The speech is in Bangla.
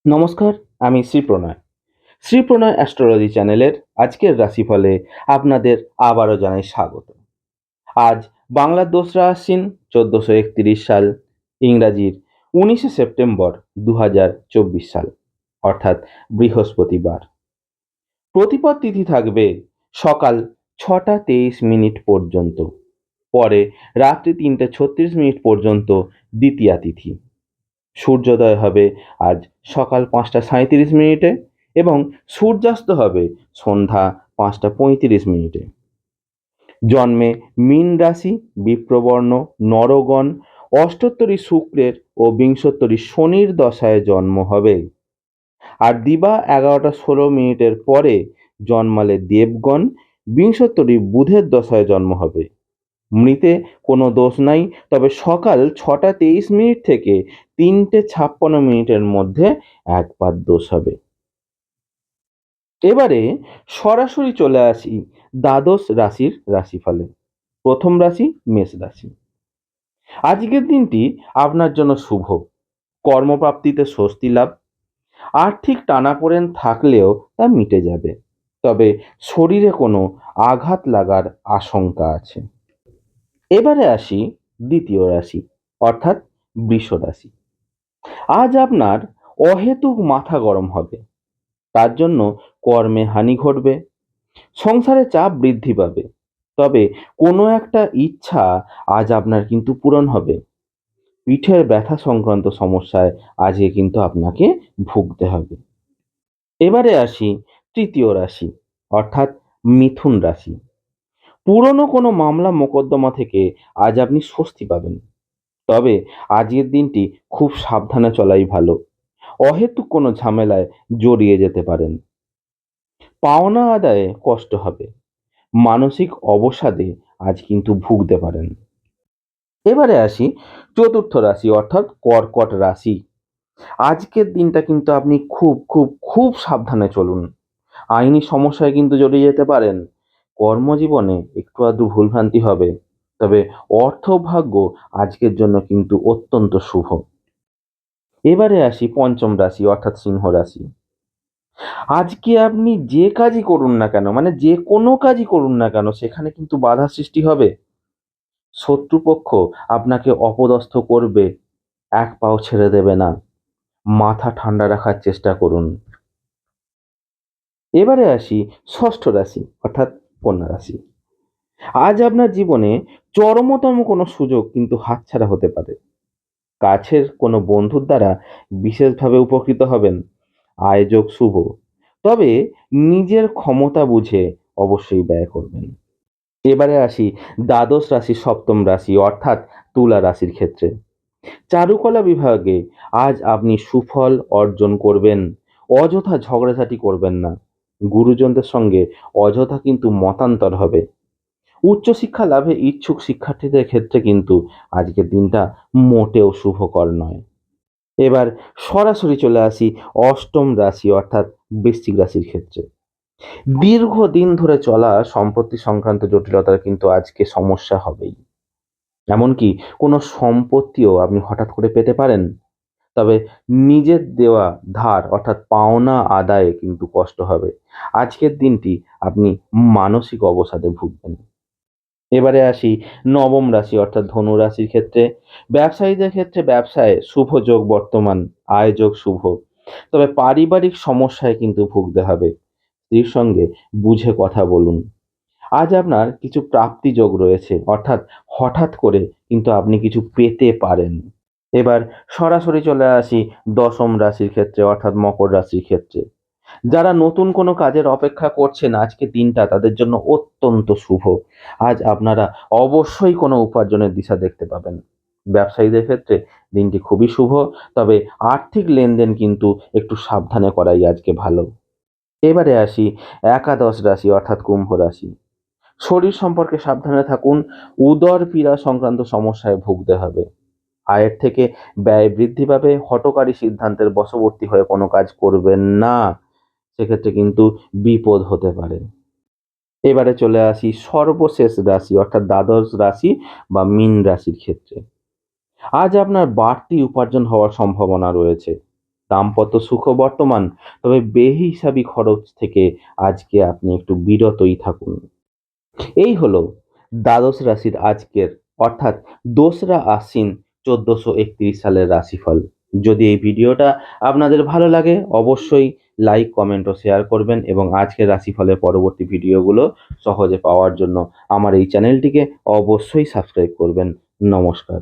নমস্কার, আমি শ্রীপ্রণয়। শ্রীপ্রণয় অ্যাস্ট্রোলজি চ্যানেলের আজকের রাশিফলে আপনাদের আবারও জানাই স্বাগত। আজ বাংলার ২রা আশ্বিন ১৪৩১ সাল, ইংরাজির ১৯শে সেপ্টেম্বর ২০২৪ সাল, অর্থাৎ বৃহস্পতিবার। প্রতিপদ তিথি থাকবে সকাল ৬টা ২৩ মিনিট পর্যন্ত, পরে রাত্রি ৩টে ৩৬ মিনিট পর্যন্ত দ্বিতীয়া তিথি। সূর্যোদয় হবে আজ সকাল ৫টা ৩৭ মিনিটে এবং সূর্যাস্ত হবে সন্ধ্যা ৫টা ৩৫ মিনিটে। জন্মে মীন রাশি, বিপ্রবর্ণ, নরগণ, অষ্টোত্তরী শুক্রের ও বিংশোত্তরী শনির দশায় জন্ম হবে। আর দিবা ১১টা ১৬ মিনিটের পরে জন্মালে দেবগণ, বিংশোত্তরী বুধের দশায় জন্ম হবে। মৃতে কোনো দোষ নাই, তবে সকাল ৬টা ২৩ মিনিট থেকে ৩টে ৫৬ মিনিটের মধ্যে একবার দোষ হবে। এবারে সরাসরি চলে আসি দ্বাদশ রাশির রাশিফলে। প্রথম রাশি মেষ রাশি। আজকের দিনটি আপনার জন্য শুভ। কর্মপ্রাপ্তিতে স্বস্তি লাভ, আর্থিক টানাপোড়েন থাকলেও তা মিটে যাবে, তবে শরীরে কোনো আঘাত লাগার আশঙ্কা আছে। এবারে আসি দ্বিতীয় রাশি, অর্থাৎ বৃষ রাশি। আজ আপনার অহেতুক মাথা গরম হবে, তার জন্য কর্মে হানি ঘটবে, সংসারে চাপ বৃদ্ধি পাবে, তবে কোনো একটা ইচ্ছা আজ আপনার কিন্তু পূরণ হবে। পিঠের ব্যথা সংক্রান্ত সমস্যায় আজকে কিন্তু আপনাকে ভুগতে হবে। এবারে আসি তৃতীয় রাশি, অর্থাৎ মিথুন রাশি। পুরনো কোনো মামলা মোকদ্দমা থেকে আজ আপনি স্বস্তি পাবেন, তবে আজকের দিনটি খুব সাবধানে চলাই ভালো। অহেতুক কোনো ঝামেলায় জড়িয়ে যেতে পারেন। পাওনা আদায়ে কষ্ট হবে, মানসিক অবসাদে আজ কিন্তু ভুগতে পারেন। এবারে আসি চতুর্থ রাশি, অর্থাৎ কর্কট রাশি। আজকের দিনটা কিন্তু আপনি খুব খুব খুব সাবধানে চলুন। আইনি সমস্যায় কিন্তু জড়িয়ে যেতে পারেন। কর্মজীবনে একটু আধটু ভুলভ্রান্তি হবে, তবে অর্থভাগ্য আজকের জন্য কিন্তু অত্যন্ত শুভ। এবারে আসি পঞ্চম রাশি, অর্থাৎ সিংহ রাশি। আজকে আপনি যে কাজই করুন না কেন, মানে যে কোনো কাজই করুন না কেন, সেখানে কিন্তু বাধা সৃষ্টি হবে। শত্রুপক্ষ আপনাকে অপদস্থ করবে, এক পাও ছেড়ে দেবে না। মাথা ঠান্ডা রাখার চেষ্টা করুন। এবারে আসি ষষ্ঠ রাশি, অর্থাৎ কন্যা রাশি। আজ আপনার জীবনে চরমতম কোনো সুযোগ কিন্তু হাতছাড়া হতে পারে। কাছের কোনো বন্ধুর দ্বারা বিশেষভাবে উপকৃত হবেন। আয়োজক শুভ, তবে নিজের ক্ষমতা বুঝে অবশ্যই ব্যয় করবেন। এবারে আসি দ্বাদশ রাশি, সপ্তম রাশি, অর্থাৎ তুলা রাশির ক্ষেত্রে। চারুকলা বিভাগে আজ আপনি সুফল অর্জন করবেন। অযথা ঝগড়াঝাটি করবেন না। গুরুজনদের সঙ্গে অযথা কিন্তু মতান্তর হবে। উচ্চশিক্ষা লাভে ইচ্ছুক শিক্ষার্থীদের ক্ষেত্রে কিন্তু আজকের দিনটা মোটেও শুভকর নয়। এবার সরাসরি চলে আসি অষ্টম রাশি, অর্থাৎ বৃশ্চিক রাশির ক্ষেত্রে। দীর্ঘদিন ধরে চলা সম্পত্তি সংক্রান্ত জটিলতার কিন্তু আজকে সমস্যা হবেই। এমনকি কোনো সম্পত্তিও আপনি হঠাৎ করে পেতে পারেন, তবে নিজের দেওয়া ধার, অর্থাৎ পাওনা আদায়ে কিন্তু কষ্ট হবে। আজকের দিনটি আপনি মানসিক অবসাদে ভুগবেন। এবারে আসি নবম রাশি, অর্থাৎ ধনু রাশির ক্ষেত্রে। ব্যবসায়ীদের ক্ষেত্রে ব্যবসায় শুভ যোগ বর্তমান, আয়োযোগ শুভ, তবে পারিবারিক সমস্যায় কিন্তু ভুগতে হবে। স্ত্রীর সঙ্গে বুঝে কথা বলুন। আজ আপনার কিছু প্রাপ্তি যোগ রয়েছে, অর্থাৎ হঠাৎ করে কিন্তু আপনি কিছু পেতে পারেন। এবার সরাসরি চলে আসি দশম রাশির ক্ষেত্রে, অর্থাৎ মকর রাশির ক্ষেত্রে। যারা নতুন কোনো কাজের অপেক্ষা করছেন, আজকে দিনটা তাদের জন্য অত্যন্ত শুভ। আজ আপনারা অবশ্যই কোনো উপার্জনের দিশা দেখতে পাবেন। ব্যবসায়ীদের ক্ষেত্রে দিনটি খুবই শুভ, তবে আর্থিক লেনদেন কিন্তু একটু সাবধানে করাই আজকে ভালো। এবারে আসি একাদশ রাশি, অর্থাৎ কুম্ভ রাশি। শরীর সম্পর্কে সাবধানে থাকুন। উদর পীড়া সংক্রান্ত সমস্যায় ভুগতে হবে। আয়ের থেকে ব্যয় বৃদ্ধি পাবে। হঠকারী সিদ্ধান্তের বশবর্তী হয়ে কোনো কাজ করবেন না, সেক্ষেত্রে কিন্তু বিপদ হতে পারে। এবারে চলে আসি সর্বশেষ রাশি, অর্থাৎ দ্বাদশ রাশি বা মীন রাশির ক্ষেত্রে। আজ আপনার বাড়তি উপার্জন হওয়ার সম্ভাবনা রয়েছে। দাম্পত্য সুখও বর্তমান, তবে বেহিসাবি খরচ থেকে আজকে আপনি একটু বিরতই থাকুন। এই হলো দ্বাদশ রাশির আজকের অর্থাৎ ২রা আশ্বিন ১৪৩১ সালের রাশিফল। যদি এই ভিডিওটা আপনাদের ভালো লাগে অবশ্যই লাইক, কমেন্ট ও শেয়ার করবেন এবং আজকের রাশিফলের পরবর্তী ভিডিওগুলো সহজে পাওয়ার জন্য আমার এই চ্যানেলটিকে অবশ্যই সাবস্ক্রাইব করবেন। নমস্কার।